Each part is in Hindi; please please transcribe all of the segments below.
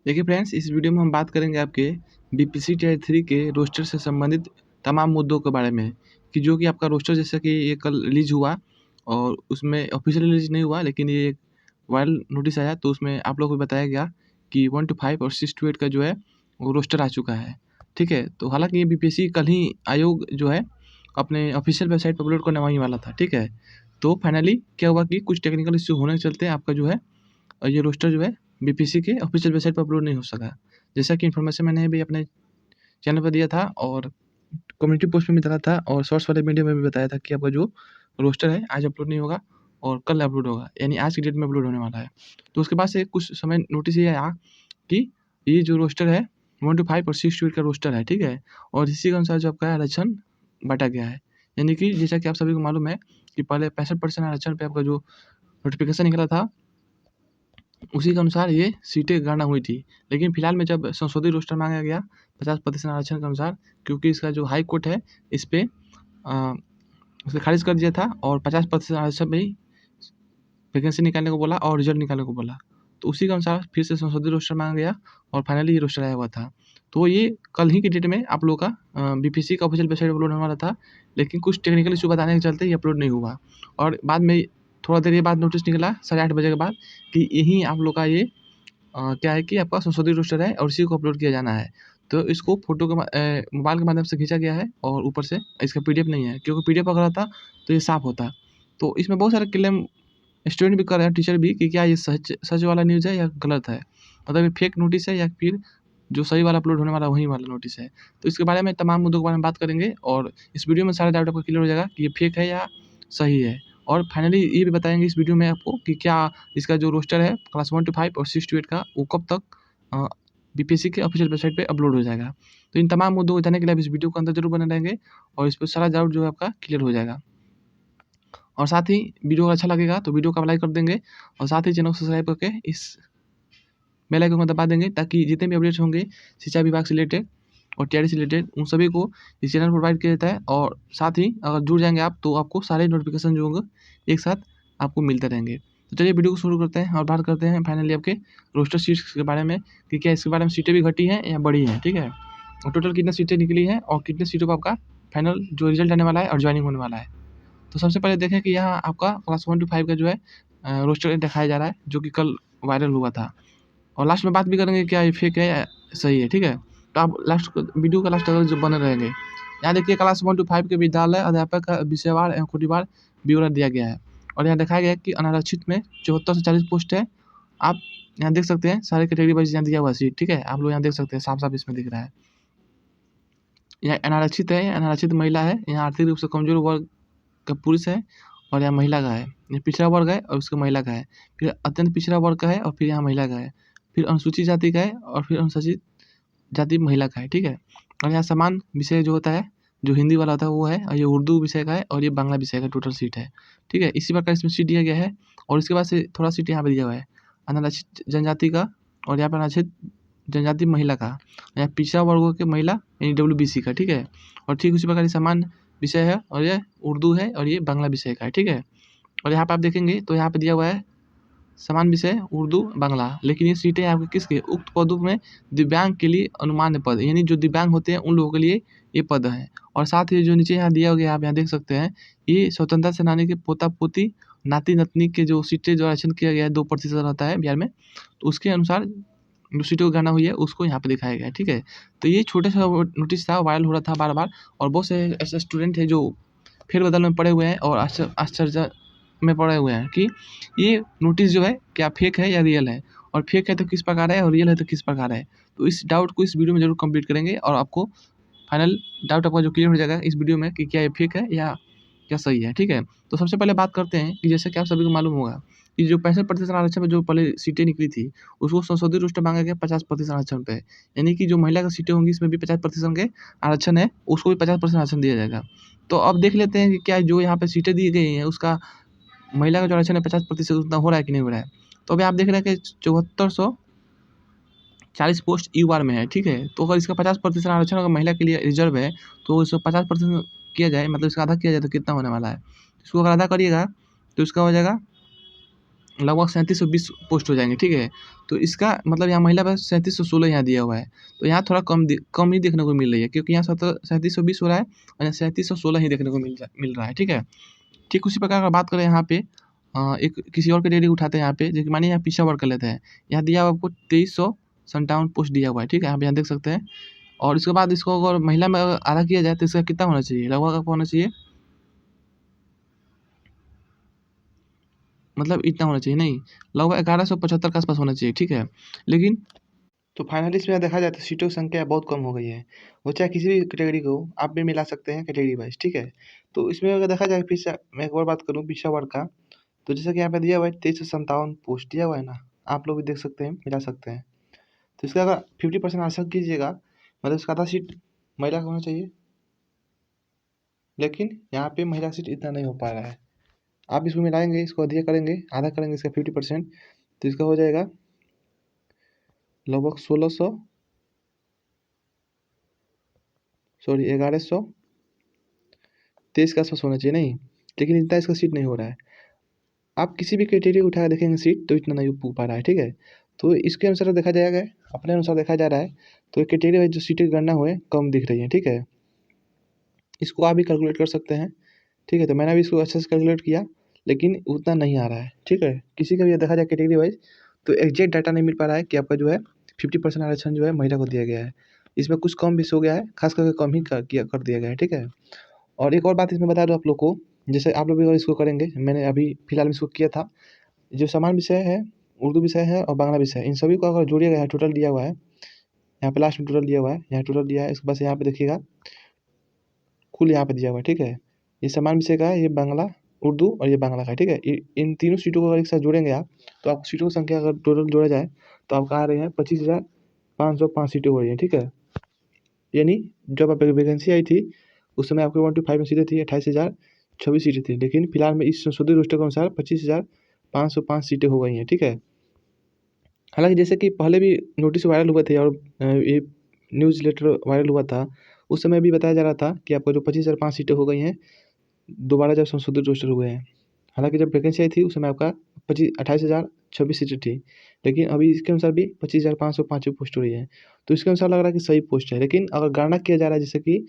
देखिए फ्रेंड्स, इस वीडियो में हम बात करेंगे आपके बीपीसी टियर 3 के रोस्टर से संबंधित तमाम मुद्दों के बारे में कि जो कि आपका रोस्टर जैसा कि ये कल रिलीज़ हुआ और उसमें ऑफिशियल रिलीज़ नहीं हुआ, लेकिन ये एक वायरल नोटिस आया तो उसमें आप लोगों को बताया गया कि 1 to 5 और 6 to 8 का जो है वो रोस्टर आ चुका है। ठीक है, तो हालांकि ये बीपीएससी कल ही आयोग जो है अपने ऑफिशियल वेबसाइट पर अपलोड करने वही वाला था। ठीक है, तो फाइनली क्या हुआ कि कुछ टेक्निकल इश्यू होने के चलते आपका जो है ये रोस्टर जो है बीपीएससी के ऑफिशियल वेबसाइट पर अपलोड नहीं हो सका। जैसा कि इन्फॉर्मेशन मैंने भी अपने चैनल पर दिया था और कम्युनिटी पोस्ट में भी डाला था और सोर्स वाले मीडिया में भी बताया था कि आपका जो रोस्टर है आज अपलोड नहीं होगा और कल अपलोड होगा, यानी आज की डेट में अपलोड होने वाला है। तो उसके बाद से कुछ समय नोटिस ये आया कि ये जो रोस्टर है 1 to 5 और 6 to 8 का रोस्टर है। ठीक है, और इसी के अनुसार जो आपका आरक्षण बांटा गया है, यानी कि जैसा कि आप सभी को मालूम है कि पहले 65% आरक्षण पे आपका जो नोटिफिकेशन निकला था उसी के अनुसार ये सीटें गणना हुई थी। लेकिन फिलहाल में जब संशोधित रोस्टर मांगा गया 50% आरक्षण के अनुसार, क्योंकि इसका जो हाई कोर्ट है इस पे उसे खारिज कर दिया था और 50% आरक्षण में ही वैकेंसी निकालने को बोला और रिजल्ट निकालने को बोला। तो उसी के अनुसार फिर से संशोधित रोस्टर मांगा गया और फाइनली ये रोस्टर आया हुआ था। तो ये कल ही की डेट में आप लोगों का बीपीएससी का ऑफिशियल वेबसाइट अपलोड होने वाला था, लेकिन कुछ टेक्निकल इशू बताने के चलते ये अपलोड नहीं हुआ। और बाद में थोड़ा देर के बाद नोटिस निकला 8:30 बजे के बाद कि यही आप लोग का ये क्या है कि आपका संशोधित रोस्टर है और इसी को अपलोड किया जाना है। तो इसको फोटो के मोबाइल के माध्यम से खींचा गया है और ऊपर से इसका पीडीएफ नहीं है, क्योंकि पीडीएफ अगर रहता तो ये साफ होता। तो इसमें बहुत सारे क्लेम स्टूडेंट भी कर रहे हैं, टीचर भी, कि क्या ये सच वाला न्यूज़ है या गलत है, मतलब ये फेक नोटिस है या फिर जो सही वाला अपलोड होने वाला वही वाला नोटिस है। तो इसके बारे में तमाम मुद्दों के बारे में बात करेंगे और इस वीडियो में सारा डाउट आपको क्लियर हो जाएगा कि ये फेक है या सही है। और फाइनली ये भी बताएंगे इस वीडियो में आपको कि क्या इसका जो रोस्टर है क्लास 1 to 5 और 6 to 8 का वो कब तक बीपीएससी के ऑफिशियल वेबसाइट पे अपलोड हो जाएगा। तो इन तमाम मुद्दों को जानने के लिए आप इस वीडियो को अंदर जरूर बने रहेंगे और इस पर सारा डाउट जो है आपका क्लियर हो जाएगा। और साथ ही वीडियो अगर अच्छा लगेगा तो वीडियो को लाइक कर देंगे और साथ ही चैनल को सब्सक्राइब करके इस बेल आइकन को दबा देंगे, ताकि जितने भी अपडेट्स होंगे सिंचाई विभाग से रिलेटेड और टीआरई से रिलेटेड उन सभी को इस चैनल प्रोवाइड किया जाता है। और साथ ही अगर जुड़ जाएंगे आप तो आपको सारे नोटिफिकेशन जो होंगे एक साथ आपको मिलते रहेंगे। तो चलिए वीडियो को शुरू करते हैं और बात करते हैं फाइनली आपके रोस्टर सीट्स के बारे में कि क्या इसके बारे में सीटें भी घटी हैं या बढ़ी हैं। ठीक है, और टोटल कितनी सीटें निकली हैं और कितने सीटों पर आपका फाइनल जो रिजल्ट आने वाला है और ज्वाइनिंग होने वाला है। तो सबसे पहले देखें कि यहाँ आपका क्लास 1 to 5 का जो है रोस्टर दिखाया जा रहा है, जो कि कल वायरल हुआ था। और लास्ट में बात भी करेंगे क्या ये फेक है या सही है। ठीक है, तो आप लास्ट वीडियो का लास्ट तक जो बने रहेंगे। यहाँ देखिए क्लास 1 to 5 के विद्यालय अध्यापक का विषयवार एवं कोटिवार ब्यौरा दिया गया है और यहाँ दिखाया गया है कि अनारक्षित में 74 से 40 पोस्ट है। आप यहाँ देख सकते हैं सारे कैटेगरी वाइज यहाँ दिया हुआ सीट। ठीक है, आप लोग यहाँ देख सकते हैं, साफ साफ इसमें दिख रहा है। यहाँ अनारक्षित है, अनारक्षित महिला है, यहाँ आर्थिक रूप से कमजोर वर्ग का पुरुष है और यहाँ महिला का है। ये पिछड़ा वर्ग है और उसका महिला का है, फिर अत्यंत पिछड़ा वर्ग का है और फिर यहाँ महिला का है, फिर अनुसूचित जाति का है और फिर अनुसूचित जाति महिला का है। ठीक है, और यहाँ समान विषय जो होता है, जो हिंदी वाला होता है वो है, और ये उर्दू विषय का है और ये बांग्ला विषय का टोटल सीट है। ठीक है, इसी प्रकार इसमें सीट दिया गया है और इसके बाद से थोड़ा सीट यहाँ पर दिया हुआ है अनारक्षित जनजाति का और यहाँ पर अनारक्षित जनजाति महिला का, यहाँ पिछड़ा वर्गों के महिला यानी WBC का। ठीक है, और ठीक उसी प्रकार समान विषय है और ये उर्दू है और ये बांग्ला विषय का है। ठीक है, और यहाँ पे आप देखेंगे तो यहाँ पे दिया हुआ है समान विषय उर्दू बांग्ला, लेकिन ये सीटें आपके किसके उक्त पदों में दिव्यांग के लिए अनुमान्य पद, यानी जो दिव्यांग होते हैं उन लोगों के लिए ये पद है। और साथ ही जो नीचे यहाँ दिया गया आप यहाँ देख सकते हैं ये स्वतंत्रता सेनानी के पोता पोती नाती नतनी के जो सीटें जो आरक्षण किया गया है 2% रहता है बिहार में, तो उसके अनुसार जो सीटों की गणना हुई है उसको यहाँ पे दिखाया गया है। ठीक है, तो ये छोटा सा नोटिस था, वायरल हो रहा था बार बार और बहुत से ऐसे स्टूडेंट हैं जो फेरबदल में पड़े हुए हैं और आश्चर्य में पड़े हुए हैं कि ये नोटिस जो है क्या फेक है या रियल है, और फेक है तो किस प्रकार है और रियल है तो किस प्रकार है। तो इस डाउट को इस वीडियो में जरूर कंप्लीट करेंगे और आपको फाइनल डाउट आपका जो क्लियर हो जाएगा इस वीडियो में कि क्या ये फेक है या क्या सही है। ठीक है, तो सबसे पहले बात करते हैं कि जैसे कि आप सभी को मालूम होगा कि जो 65% आरक्षण में जो पहले सीटें निकली थी उसको संशोधित रोस्टर मांगा गया 50% आरक्षण पे, यानी कि जो महिला की सीटें होंगी इसमें भी 50% के आरक्षण है, उसको भी 50% आरक्षण दिया जाएगा। तो अब देख लेते हैं कि क्या जो यहाँ पे सीटें दी गई हैं उसका महिला का जो आरक्षण है 50% उतना हो रहा है कि नहीं हो रहा है। तो अभी आप देख रहे हैं कि 7440 पोस्ट यूआर में है। ठीक है, तो अगर इसका 50% आरक्षण अगर महिला के लिए रिजर्व है तो इसको 50% किया जाए, मतलब इसका आधा किया जाए तो कितना होने वाला है। इसको अगर आधा करिएगा तो इसका हो जाएगा लगभग 3720 पोस्ट हो जाएंगे, ठीक है। तो इसका मतलब यहाँ महिला बस 3716 यहाँ दिया हुआ है, तो यहाँ थोड़ा कम ही देखने को मिल रही है, क्योंकि यहाँ 3720 हो रहा है और यहाँ 3716 ही देखने को मिल रहा है, ठीक है। ठीक उसी प्रकार का बात करें यहाँ पे एक किसी और कैटेगरी उठाते हैं यहाँ पे, जैसे मानिए यहाँ पिछड़ा वर्ग कर लेते हैं। यहाँ दिया हुआ आपको 2357 पोस्ट दिया हुआ है, ठीक है, आप यहाँ देख सकते हैं। और इसके बाद इसको अगर महिला में अगर आधा किया जाए तो इसका कितना होना चाहिए, लगभग आपको होना चाहिए, मतलब इतना होना चाहिए नहीं, लगभग 1175 के आसपास होना चाहिए, ठीक है। लेकिन तो फाइनली इसमें देखा जाए तो सीटों की संख्या बहुत कम हो गई है। वो चाहे किसी भी कैटेगरी को आप भी मिला सकते हैं कैटेगरी वाइज, ठीक है। तो इसमें अगर देखा जाए फिर से मैं एक और बात करूँ पिछड़ा वर्ग का, तो जैसा कि यहाँ पे दिया हुआ है 2357 पोस्ट दिया हुआ है ना, आप लोग भी देख सकते हैं, मिला सकते हैं। तो इसका अगर 50% आंसर कीजिएगा, मतलब इसका आधा सीट महिला का होना चाहिए, लेकिन यहाँ पे महिला सीट इतना नहीं हो पा रहा है। आप इसको मिलाएंगे, इसको अधिक करेंगे, आधा करेंगे इसका 50%, तो इसका हो जाएगा लगभग 1123 के आसपास होना चाहिए नहीं, लेकिन इतना इसका सीट नहीं हो रहा है। आप किसी भी क्राइटेरिया उठा कर देखेंगे सीट तो इतना नहीं हो पा रहा है, ठीक है। तो इसके अनुसार देखा जाएगा, अपने अनुसार देखा जा रहा है, तो कैटेगरी वाइज जो सीटें की गणना हुए कम दिख रही है, ठीक है। इसको आप भी कैलकुलेट कर सकते हैं, ठीक है। तो मैंने भी इसको अच्छे से कैलकुलेट किया, लेकिन उतना नहीं आ रहा है, ठीक है। किसी का भी देखा जाए कैटेगरी वाइज तो एग्जैक्ट डाटा नहीं मिल पा रहा है कि आपका जो है 50% आरक्षण जो है महिला को दिया गया है। इसमें कुछ कम भी हो गया है, खास करके कम ही कर दिया गया है, ठीक है। और एक और बात इसमें बता दूँ आप लोग को, जैसे आप लोग भी अगर इसको करेंगे, मैंने अभी फिलहाल में इसको किया था, जो समान विषय है, उर्दू विषय है और बांग्ला विषय है, इन सभी को अगर जोड़िएगा, यहाँ टोटल दिया हुआ है, यहाँ पे लास्ट में टोटल दिया हुआ है, यहाँ टोटल दिया है, इसके बाद यहाँ पे देखिएगा कुल यहाँ पे दिया हुआ है, ठीक है। ये समान विषय का है, ये बांग्ला उर्दू और ये बांग्ला का है, ठीक है। इन तीनों सीटों को अगर एक साथ जोड़ेंगे आप, तो आपको सीटों की संख्या अगर टोटल जोड़ा जाए तो आपका आ रही है 25,505 सीटें हो रही हैं, ठीक है। यानी जब आप वैकेंसी आई थी उस समय आपको 1 to 5 में सीटें थी, 28,026 सीटें थी, लेकिन फिलहाल में इस संशोधित रोस्टर के अनुसार 25,505 सीटें हो गई हैं, ठीक है। हालांकि जैसे कि पहले भी नोटिस वायरल हुए थे और ये न्यूज़ लेटर वायरल हुआ था, उस समय भी बताया जा रहा था कि आपको जो 25,005 सीटें हो गई हैं दोबारा जब संशोधित रोस्टर हुए हैं। हालांकि जब वैकेंसी आई थी उस समय आपका 28,026 सीटें थी, लेकिन अभी इसके अनुसार भी 25,505 पोस्ट हो रही है। तो इसके अनुसार लग रहा है कि सही पोस्ट है, लेकिन अगर गणना किया जा रहा है जैसे कि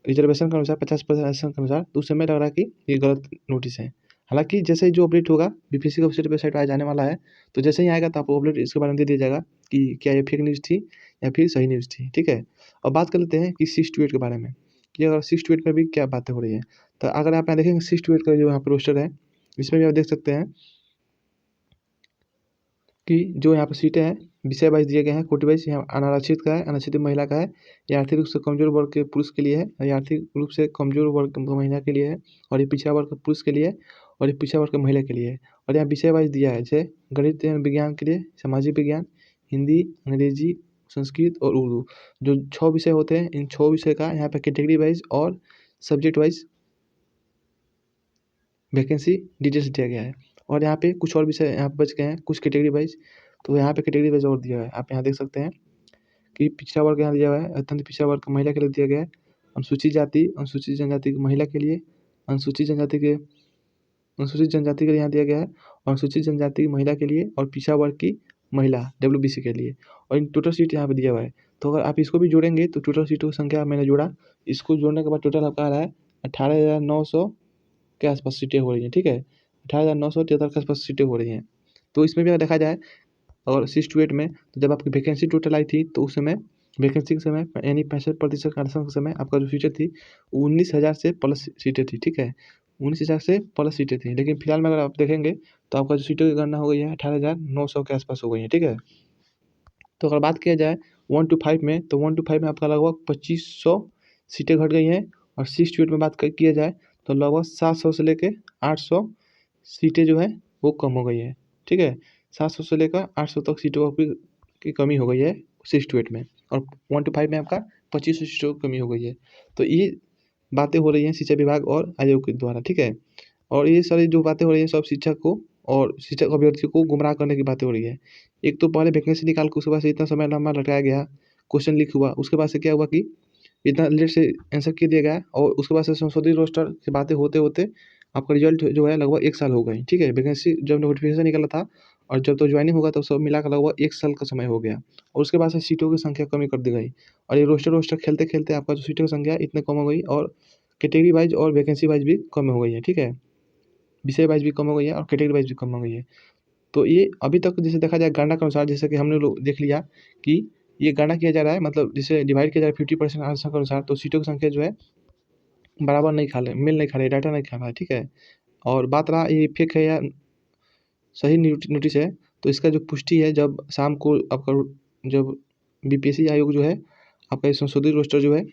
रिजर्वेशन के अनुसार 50% आरक्षण के अनुसार, तो उस समय लग रहा है कि ये गलत नोटिस है। हालांकि जैसे ही जो अपडेट होगा बीपीएससी का ऑफिशियल वेबसाइट पर आ जाने वाला है, तो जैसे ही आएगा तो आपको अपडेट इसके बारे में दे दिया जाएगा कि क्या ये फेक न्यूज़ थी या फिर सही न्यूज़ थी, ठीक है। अब बात कर लेते हैं कि 6 to 8 के बारे में, कि अगर 6 to 8 में भी क्या बातें हो रही हैं। तो अगर आप यहाँ देखेंगे 6 to 8 का जो यहाँ पर रोस्टर है, इसमें भी आप देख सकते हैं कि जो यहाँ पर सीटें हैं विषय वाइज दिए गए हैं, कोटि वाइज, यहाँ अनारक्षित का है, अनारक्षित महिला का है, ये आर्थिक रूप से कमजोर वर्ग के पुरुष के लिए है, ये आर्थिक रूप से कमजोर वर्ग की महिला के लिए है, और ये पिछड़ा वर्ग के पुरुष के लिए, और ये पिछड़ा वर्ग की महिला के लिए है। और यहाँ विषय वाइज दिया है, जैसे गणित एवं विज्ञान के लिए, सामाजिक विज्ञान, हिंदी, अंग्रेजी, संस्कृत और उर्दू, जो 6 विषय होते हैं, इन 6 विषय का यहाँ पर कैटेगरी वाइज और सब्जेक्ट वाइज वैकेंसी डिटेल्स दिया गया है। और यहाँ पे कुछ और विषय यहाँ पे बच गए हैं कुछ कैटेगरी वाइज, तो यहाँ पे कैटेगरी वाइज और दिया हुआ है, आप यहाँ देख सकते हैं कि पिछड़ा वर्ग यहाँ दिया हुआ है, अत्यंत पिछड़ा वर्ग महिला के लिए दिया गया है, अनुसूचित जाति, अनुसूचित जनजाति की महिला के लिए, अनुसूचित जनजाति के लिए यहाँ दिया गया है, और अनुसूचित जनजाति की महिला के लिए, और पिछड़ा वर्ग की महिला WBC के लिए, और इन टोटल सीट यहाँ पे दिया हुआ है। तो अगर आप इसको भी जोड़ेंगे तो टोटल सीटों की संख्या मैंने जोड़ा, इसको जोड़ने के बाद टोटल आपका आ रहा है 18,900 के आसपास सीटें हो रही हैं, ठीक है। 18,973 के आसपास सीटें हो रही हैं। तो इसमें भी अगर देखा जाए और 6 to 8 में, तो जब आपकी वैकेंसी टोटल आई थी तो उस समय वैकेंसी के समय यानी 65% आरक्षण के समय आपका जो सीटें थी 19,000 से प्लस सीटें थी, ठीक है। 19,000 से प्लस सीटें थी, लेकिन फिलहाल में अगर आप देखेंगे तो आपका जो सीटों की गणना हो गई है 18,900 के आसपास हो गई है, ठीक है। तो अगर बात किया जाए 1 to 5 में, तो 1 to 5 में आपका लगभग 2500 सीटें घट गई हैं, और 6 to 8 में बात किया जाए तो लगभग 700 से लेके 800 सीटें जो है वो कम हो गई है, ठीक है। 700 से लेकर 800 तक सीटों की कमी हो गई है 6 to 8 में, और 1 to 5 में आपका 2500 सीटों की कमी हो गई है। तो ये बातें हो रही हैं शिक्षा विभाग और आयोग के द्वारा, ठीक है। और ये सारी जो बातें हो रही हैं सब शिक्षक को और शिक्षक अभ्यर्थी को गुमराह करने की बातें हो रही है। एक तो पहले वैकेंसी निकाल के उसके बाद से इतना समय लंबा लटकाया गया, क्वेश्चन लीक हुआ, उसके बाद से क्या हुआ कि इतना लेट से आंसर किया दिया गया, और उसके बाद से संशोधित रोस्टर की बातें होते होते आपका रिजल्ट जो है लगभग 1 साल हो गए, ठीक है? वैकेंसी जब नोटिफ़िकेशन निकला था और जब तो जॉइनिंग होगा तो सब मिला के लगभग 1 साल का समय हो गया और उसके बाद से सीटों की संख्या कमी कर दी गई और ये रोस्टर-वोस्टर खेलते-खेलते आपका जो सीटों की संख्या इतनी कम हो गई और कैटेगरी वाइज़ और वैकेंसी वाइज़ भी कम हो गई है, ठीक है? विषय वाइज़ भी कम हो गई है और कैटेगरी वाइज़ भी कम हो गई है। तो ये अभी तक जैसे देखा जाए गणना के अनुसार जैसे कि हमने लोग देख लिया कि ये गणना किया जा रहा है मतलब जैसे डिवाइड किया जा रहा है 50% आंसर के अनुसार तो सीटों की संख्या जो है बराबर नहीं खा ले मेल नहीं खा रही है, डाटा नहीं खा रहा है, ठीक है? और बात रहा ये फेक है या सही नोटिस है, तो इसका जो पुष्टि है जब शाम को आपका जब बीपीएससी आयोग जो है, आपका ये संशोधित रोस्टर जो है,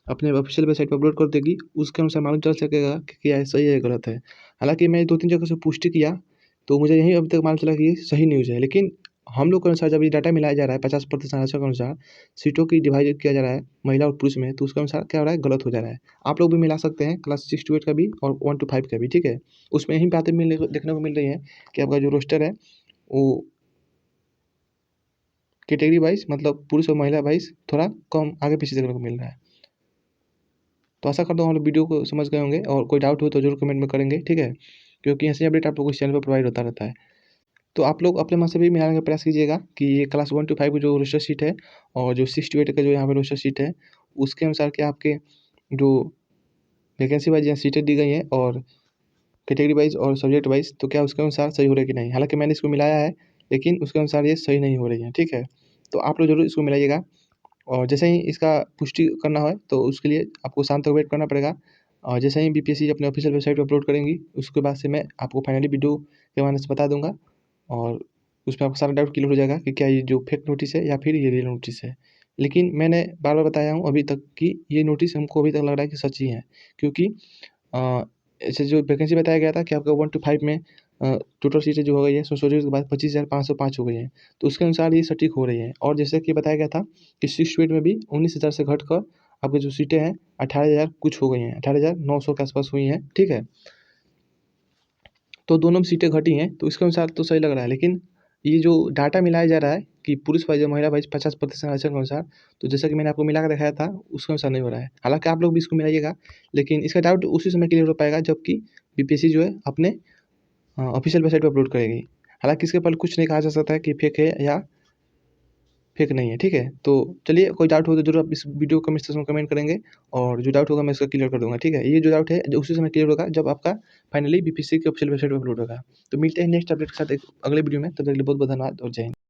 अपने ऑफ़िशियल वेबसाइट पे अपलोड कर देगी, उसके अनुसार मालूम चल सकेगा कि क्या ये सही है या गलत है। हालाँकि मैं 2-3 जगह से पुष्टि किया, तो मुझे यही अभी तक मालूम चला कि ये सही न्यूज़ है। लेकिन हम लोग के अनुसार जब ये डाटा मिलाया जा रहा है 50% आरक्षण के अनुसार, सीटों की डिवाइड किया जा रहा है महिला और पुरुष में, तो उसके अनुसार क्या हो रहा है, गलत हो जा रहा है। आप लोग भी मिला सकते हैं क्लास 6 टू 8 का भी और 1 टू 5 का भी, ठीक है? उसमें यही बातें देखने को मिल रही हैं कि आपका जो रोस्टर है वो कैटेगरी वाइज़ मतलब पुरुष और महिला वाइज़ थोड़ा कम आगे-पीछे देखने को मिल रहा है। तो आशा करता हूँ आप लोग वीडियो को समझ गए होंगे और कोई डाउट हो तो ज़रूर कमेंट में करेंगे, ठीक है? क्योंकि ऐसे अपडेट आप लोगों को इस चैनल पे प्रोवाइड होता रहता है। तो आप लोग अपने मन से भी मिलाने का प्रयास कीजिएगा कि ये क्लास 1 टू 5 की जो रोस्टर शीट है और जो 6 टू 8 का जो यहाँ पे रोस्टर शीट है, उसके अनुसार क्या आपके जो वैकेंसी वाइज़ यहाँ सीटें दी गई हैं और कैटेगरी वाइज़ और सब्जेक्ट वाइज़ तो क्या उसके अनुसार सही हो रहा है कि नहीं? हालाँकि मैंने इसको मिलाया है, लेकिन उसके अनुसार ये सही नहीं हो रही है, ठीक है? तो आप लोग ज़रूर इसको मिलाइएगा और जैसे ही इसका पुष्टि करना है, तो उसके लिए आपको शाम तक वेट करना पड़ेगा और जैसे ही बीपीएससी अपने ऑफ़िशियल वेबसाइट पे अपलोड करेंगी, उसके बाद से मैं आपको फाइनली वीडियो के माध्यम से बता दूँगा और उसमें आपका सारा डाउट क्लियर हो जाएगा कि क्या ये जो फेक नोटिस है या फिर ये रियल नोटिस है। लेकिन मैंने बार-बार बताया हूँ अभी तक कि ये नोटिस हमको अभी तक लग रहा है कि सच ही है क्योंकि अ, ऐसे जो वैकेंसी बताया गया था कि आपका 1 टू 5 में टोटल सीटें जो हो गई है संशोधित के बाद 25,505 हो गई हैं। तो उसके अनुसार ये सटीक हो रही है और जैसे कि बताया गया था कि 6 टू 8 में भी 19,000 से घटकर आपकी जो सीटें हैं 18,000 कुछ हो गई हैं, 18,900 के आस-पास हुई हैं, ठीक है? तो दोनों में सीटें घटी हैं, तो इसके अनुसार तो सही लग रहा है। लेकिन ये जो डाटा मिलाया जा रहा है कि पुरुष वाइज़ और महिला वाइज़ 50% आरक्षण के अनुसार, तो जैसा कि मैंने आपको मिला के दिखाया था, उसके अनुसार नहीं हो रहा है। हालाँकि आप लोग भी इसको मिलाइएगा, लेकिन इसका डाउट उसी समय क्लियर हो पाएगा जबकि बीपीएससी जो है अपने ऑफ़िशियल वेबसाइट पे अपलोड करेगी। हालाँकि इसके पहले कुछ नहीं कहा जा सकता है कि फेक है या फेक नहीं है, ठीक है? तो चलिए कोई डाउट हो तो ज़रूर आप इस वीडियो कमेंट सेक्शन में कमेंट करेंगे और जो डाउट होगा मैं इसका क्लियर कर दूँगा, ठीक है? ये जो डाउट है जो उसी समय क्लियर होगा जब आपका फाइनली बीपीएससी की ऑफ़िशियल वेबसाइट पे अपलोड होगा। तो मिलते हैं नेक्स्ट अपडेट के साथ एक अगले वीडियो में, तब तक के लिए बहुत-बहुत धन्यवाद और जय हिंद।